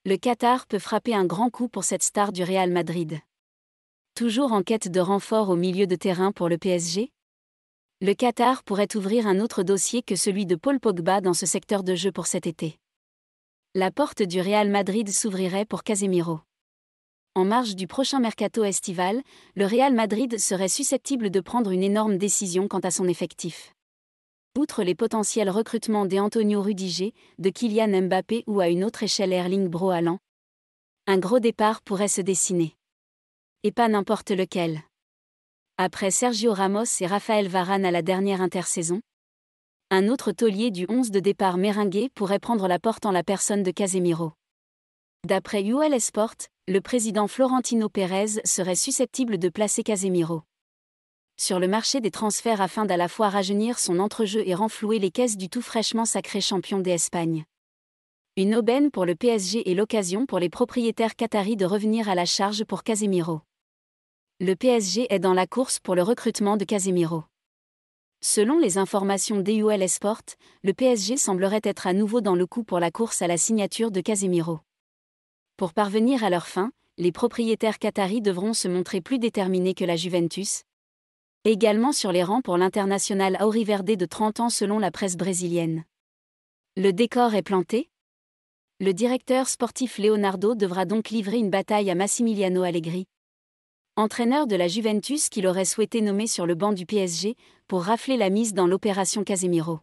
Le Qatar peut frapper un grand coup pour cette star du Real Madrid. Toujours en quête de renfort au milieu de terrain pour le PSG? Le Qatar pourrait ouvrir un autre dossier que celui de Paul Pogba dans ce secteur de jeu pour cet été. La porte du Real Madrid s'ouvrirait pour Casemiro. En marge du prochain mercato estival, le Real Madrid serait susceptible de prendre une énorme décision quant à son effectif. Outre les potentiels recrutements d'Antonio Rudiger, de Kylian Mbappé ou à une autre échelle Erling Braut Haaland, un gros départ pourrait se dessiner. Et pas n'importe lequel. Après Sergio Ramos et Raphaël Varane à la dernière intersaison, un autre taulier du 11 de départ merengue pourrait prendre la porte en la personne de Casemiro. D'après UL Sport, le président Florentino Pérez serait susceptible de placer Casemiro sur le marché des transferts afin d'à la fois rajeunir son entrejeu et renflouer les caisses du tout fraîchement sacré champion d'Espagne. Une aubaine pour le PSG et l'occasion pour les propriétaires qataris de revenir à la charge pour Casemiro. Le PSG est dans la course pour le recrutement de Casemiro. Selon les informations d'UL Sport, le PSG semblerait être à nouveau dans le coup pour la course à la signature de Casemiro. Pour parvenir à leur fin, les propriétaires qataris devront se montrer plus déterminés que la Juventus. Également sur les rangs pour l'international auriverde de 30 ans selon la presse brésilienne. Le décor est planté? Le directeur sportif Leonardo devra donc livrer une bataille à Massimiliano Allegri, entraîneur de la Juventus qu'il aurait souhaité nommer sur le banc du PSG, pour rafler la mise dans l'opération Casemiro.